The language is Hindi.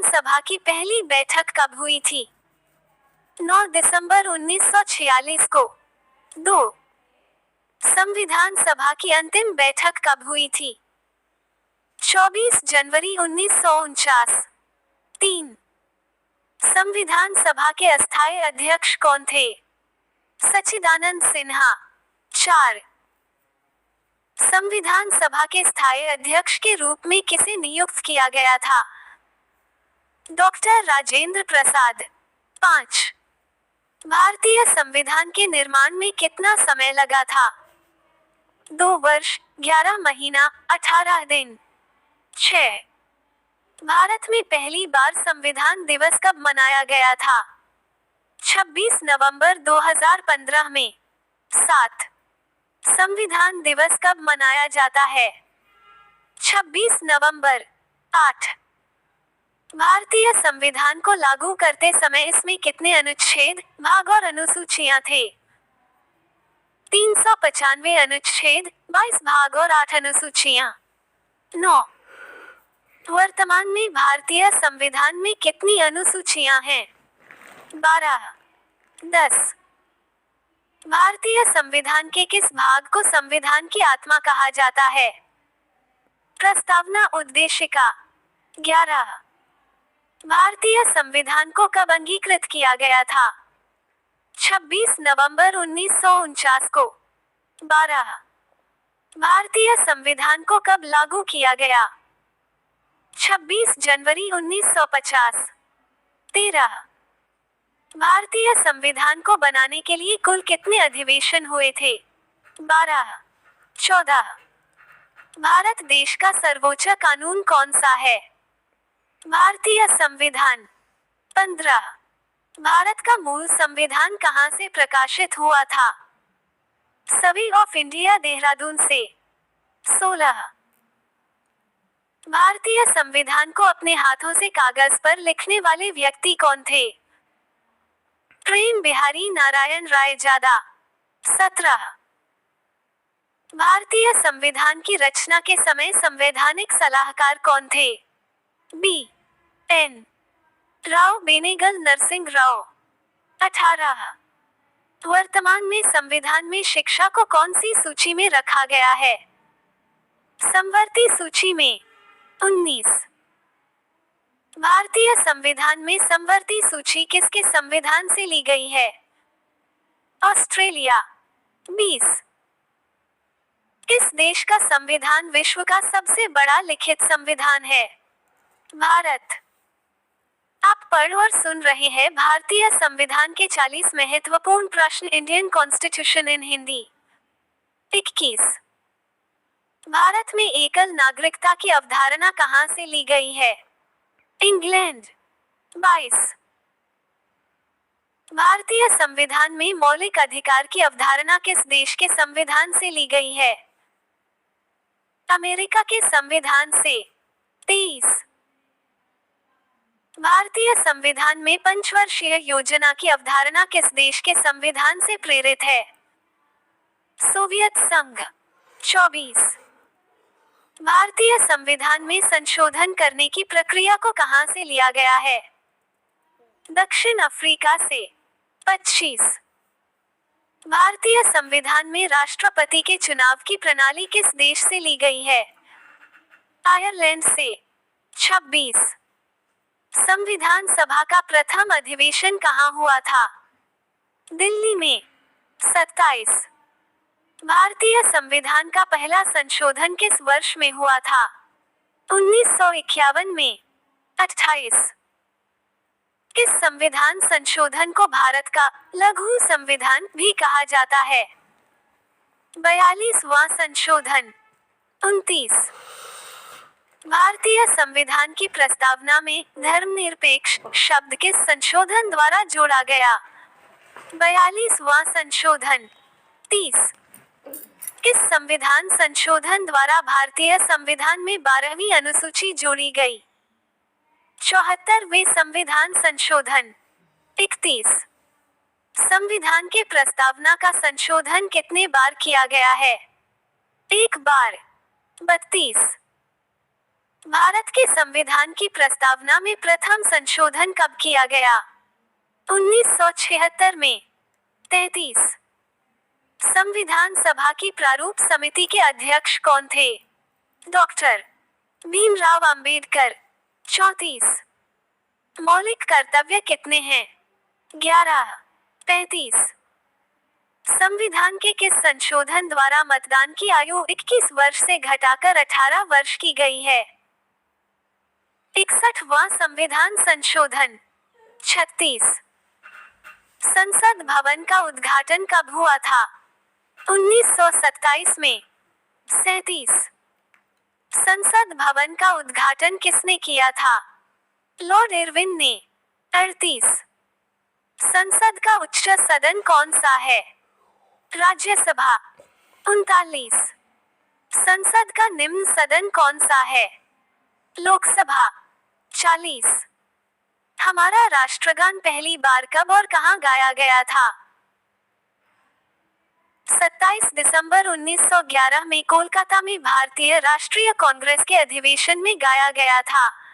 सभा की पहली बैठक कब हुई थी? 9 दिसंबर 1946 को। 2. संविधान सभा की अंतिम बैठक कब हुई थी? 24 जनवरी 1949। 3. संविधान सभा के अस्थायी अध्यक्ष कौन थे? सच्चिदानंद सिन्हा। 4. संविधान सभा के स्थायी अध्यक्ष के रूप में किसे नियुक्त किया गया था? डॉक्टर राजेंद्र प्रसाद। 5. भारतीय संविधान के निर्माण में कितना समय लगा था? 2 वर्ष, 11 महीना, 18 दिन। 6. भारत में पहली बार संविधान दिवस कब मनाया गया था? 26 नवंबर 2015 में। 7. संविधान दिवस कब मनाया जाता है? 26 नवंबर। 8. भारतीय संविधान को लागू करते समय इसमें कितने अनुच्छेद, भाग और अनुसूचियां थे? 395 अनुच्छेद, 22 भाग और 8 अनुसूचियां। 9. वर्तमान में भारतीय संविधान में कितनी अनुसूचियां हैं? 12। 10. भारतीय संविधान के किस भाग को संविधान की आत्मा कहा जाता है? प्रस्तावना उद्देशिका। 11. भारतीय संविधान को कब अंगीकृत किया गया था? 26 नवंबर 1949 को। 12. भारतीय संविधान को कब लागू किया गया? 26 जनवरी 1950। 13. भारतीय संविधान को बनाने के लिए कुल कितने अधिवेशन हुए थे? 12। 14. भारत देश का सर्वोच्च कानून कौन सा है? भारतीय संविधान। 15. भारत का मूल संविधान कहां से प्रकाशित हुआ था? सभी ऑफ इंडिया देहरादून से। 16. भारतीय संविधान को अपने हाथों से कागज पर लिखने वाले व्यक्ति कौन थे? प्रेम बिहारी नारायण राय जादा। 17. भारतीय संविधान की रचना के समय संवैधानिक सलाहकार कौन थे? B N Rau Benegal Narasimha Rau. 18. वर्तमान में संविधान में शिक्षा को कौन सी सूची में रखा गया है? समवर्ती सूची में। 19. भारतीय संविधान में समवर्ती सूची किसके संविधान से ली गई है? ऑस्ट्रेलिया। 20. किस देश का संविधान विश्व का सबसे बड़ा लिखित संविधान है? भारत। आप पढ़ और सुन रहे हैं भारतीय संविधान के 40 महत्वपूर्ण प्रश्न Indian constitution in Hindi. 21. Bharat में एकल नागरिकता की अवधारणा कहां से ली गई है? इंग्लैंड। 22. भारतीय संविधान में मौलिक अधिकार की अवधारणा किस देश के संविधान से ली गई है? अमेरिका के संविधान से। 23. भारतीय संविधान में पंचवर्षीय योजना की अवधारणा किस देश के संविधान से प्रेरित है? सोवियत संघ। 24. भारतीय संविधान में संशोधन करने की प्रक्रिया को कहां से लिया गया है? दक्षिण अफ्रीका से। 25. भारतीय संविधान में राष्ट्रपति के चुनाव की प्रणाली किस देश से ली गई है? आयरलैंड से। 26. संविधान सभा का प्रथम अधिवेशन कहां हुआ था? दिल्ली में। 27. भारतीय संविधान का पहला संशोधन किस वर्ष में हुआ था? 1951 में। 28. किस संविधान संशोधन को भारत का लघु संविधान भी कहा जाता है? 42वां संशोधन। 29. भारतीय संविधान की प्रस्तावना में धर्मनिरपेक्ष शब्द किस संशोधन द्वारा जोड़ा गया? 42वां संशोधन। 30. किस संविधान संशोधन द्वारा भारतीय संविधान में 12वीं अनुसूची जोड़ी गई? 74वें संविधान संशोधन। 31. संविधान के प्रस्तावना का संशोधन कितने बार किया गया है? 1 बार। 32. भारत के संविधान की प्रस्तावना में प्रथम संशोधन कब किया गया? 1976 में। 33। संविधान सभा की प्रारूप समिति के अध्यक्ष कौन थे? डॉक्टर भीमराव अंबेडकर। 34। मौलिक कर्तव्य कितने हैं? 11। 35। संविधान के किस संशोधन द्वारा मतदान की आयु 21 वर्ष से घटाकर 18 वर्ष की गई है? 61वां संविधान संशोधन। 36। संसद भवन का उद्घाटन कब हुआ था? 1927 में। 37। संसद भवन का उद्घाटन किसने किया था? लॉर्ड इरविन ने। 38। संसद का उच्च सदन कौन सा है? राज्यसभा। 39। संसद का निम्न सदन कौन सा है? लोकसभा। 40। हमारा राष्ट्रगान पहली बार कब और कहां गाया गया था? 27 दिसंबर 1911 में कोलकाता में भारतीय राष्ट्रीय कांग्रेस के अधिवेशन में गाया गया था।